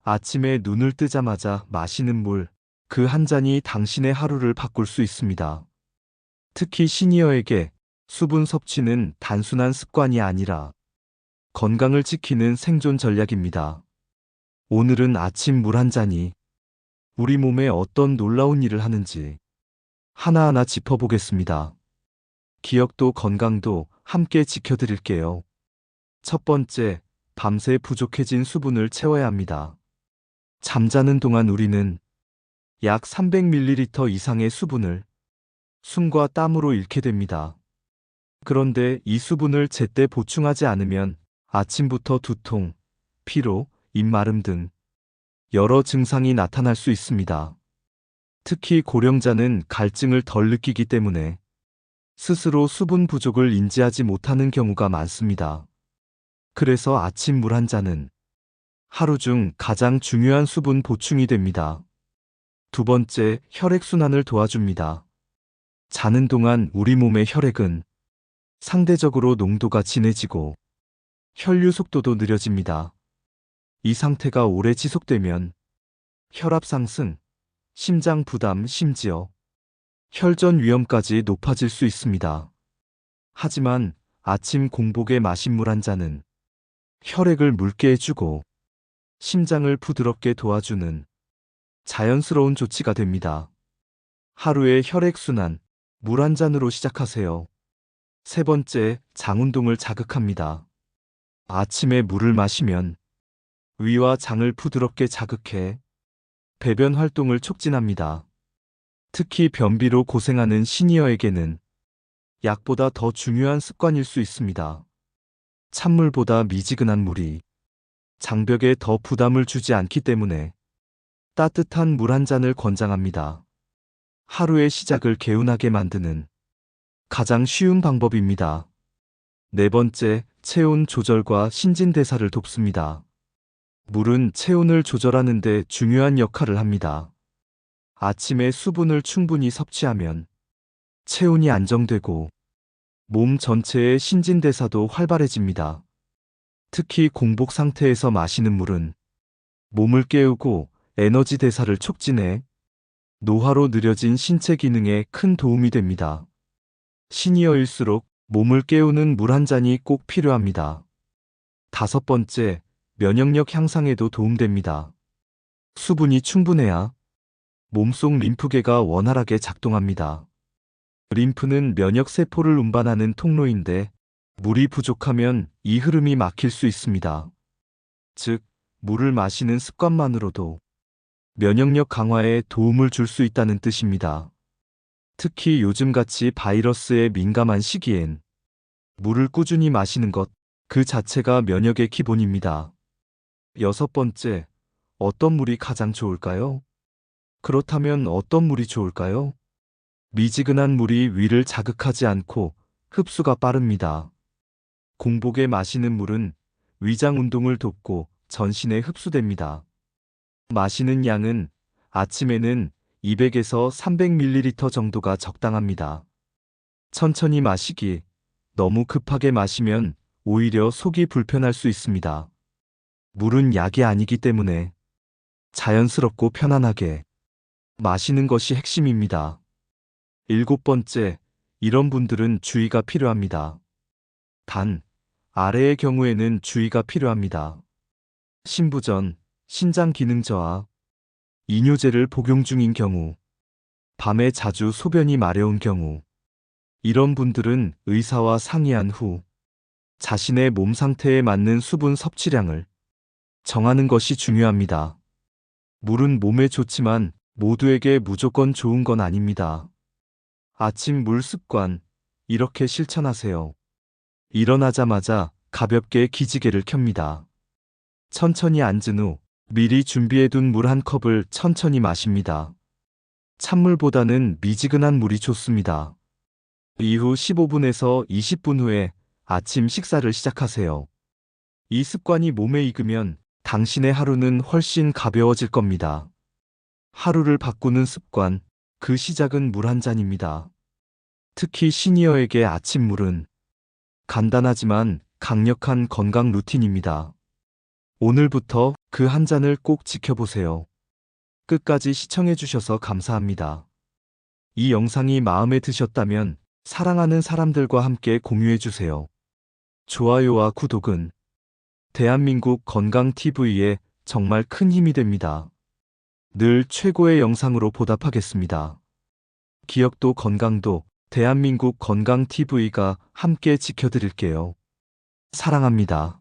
아침에 눈을 뜨자마자 마시는 물, 그 한 잔이 당신의 하루를 바꿀 수 있습니다. 특히 시니어에게 수분 섭취는 단순한 습관이 아니라 건강을 지키는 생존 전략입니다. 오늘은 아침 물 한 잔이 우리 몸에 어떤 놀라운 일을 하는지 하나하나 짚어보겠습니다. 기억도 건강도 함께 지켜드릴게요. 첫 번째, 밤새 부족해진 수분을 채워야 합니다. 잠자는 동안 우리는 약 300ml 이상의 수분을 숨과 땀으로 잃게 됩니다. 그런데 이 수분을 제때 보충하지 않으면 아침부터 두통, 피로, 입마름 등 여러 증상이 나타날 수 있습니다. 특히 고령자는 갈증을 덜 느끼기 때문에 스스로 수분 부족을 인지하지 못하는 경우가 많습니다. 그래서 아침 물 한 잔은 하루 중 가장 중요한 수분 보충이 됩니다. 두 번째, 혈액순환을 도와줍니다. 자는 동안 우리 몸의 혈액은 상대적으로 농도가 진해지고 혈류 속도도 느려집니다. 이 상태가 오래 지속되면 혈압 상승, 심장 부담, 심지어 혈전 위험까지 높아질 수 있습니다. 하지만 아침 공복에 마신 물 한 잔은 혈액을 묽게 해주고 심장을 부드럽게 도와주는 자연스러운 조치가 됩니다. 하루의 혈액순환, 물 한 잔으로 시작하세요. 세 번째, 장 운동을 자극합니다. 아침에 물을 마시면 위와 장을 부드럽게 자극해 배변 활동을 촉진합니다. 특히 변비로 고생하는 시니어에게는 약보다 더 중요한 습관일 수 있습니다. 찬물보다 미지근한 물이 장벽에 더 부담을 주지 않기 때문에 따뜻한 물 한 잔을 권장합니다. 하루의 시작을 개운하게 만드는 가장 쉬운 방법입니다. 네 번째, 체온 조절과 신진대사를 돕습니다. 물은 체온을 조절하는 데 중요한 역할을 합니다. 아침에 수분을 충분히 섭취하면 체온이 안정되고 몸 전체의 신진대사도 활발해집니다. 특히 공복 상태에서 마시는 물은 몸을 깨우고 에너지 대사를 촉진해 노화로 느려진 신체 기능에 큰 도움이 됩니다. 시니어일수록 몸을 깨우는 물 한 잔이 꼭 필요합니다. 다섯 번째, 면역력 향상에도 도움됩니다. 수분이 충분해야 몸속 림프계가 원활하게 작동합니다. 림프는 면역세포를 운반하는 통로인데 물이 부족하면 이 흐름이 막힐 수 있습니다. 즉, 물을 마시는 습관만으로도 면역력 강화에 도움을 줄 수 있다는 뜻입니다. 특히 요즘같이 바이러스에 민감한 시기엔 물을 꾸준히 마시는 것 그 자체가 면역의 기본입니다. 여섯 번째, 어떤 물이 가장 좋을까요? 그렇다면 어떤 물이 좋을까요? 미지근한 물이 위를 자극하지 않고 흡수가 빠릅니다. 공복에 마시는 물은 위장 운동을 돕고 전신에 흡수됩니다. 마시는 양은 아침에는 200에서 300ml 정도가 적당합니다. 천천히 마시기, 너무 급하게 마시면 오히려 속이 불편할 수 있습니다. 물은 약이 아니기 때문에 자연스럽고 편안하게 마시는 것이 핵심입니다. 일곱 번째, 이런 분들은 주의가 필요합니다. 단, 아래의 경우에는 주의가 필요합니다. 신부전, 신장 기능 저하, 이뇨제를 복용 중인 경우, 밤에 자주 소변이 마려운 경우, 이런 분들은 의사와 상의한 후 자신의 몸 상태에 맞는 수분 섭취량을 정하는 것이 중요합니다. 물은 몸에 좋지만 모두에게 무조건 좋은 건 아닙니다. 아침 물 습관, 이렇게 실천하세요. 일어나자마자 가볍게 기지개를 켭니다. 천천히 앉은 후 미리 준비해둔 물 한 컵을 천천히 마십니다. 찬물보다는 미지근한 물이 좋습니다. 이후 15분에서 20분 후에 아침 식사를 시작하세요. 이 습관이 몸에 익으면 당신의 하루는 훨씬 가벼워질 겁니다. 하루를 바꾸는 습관, 그 시작은 물 한 잔입니다. 특히 시니어에게 아침물은 간단하지만 강력한 건강 루틴입니다. 오늘부터 그 한 잔을 꼭 지켜보세요. 끝까지 시청해주셔서 감사합니다. 이 영상이 마음에 드셨다면 사랑하는 사람들과 함께 공유해주세요. 좋아요와 구독은 대한민국 건강TV에 정말 큰 힘이 됩니다. 늘 최고의 영상으로 보답하겠습니다. 기억도 건강도 대한민국 건강TV가 함께 지켜드릴게요. 사랑합니다.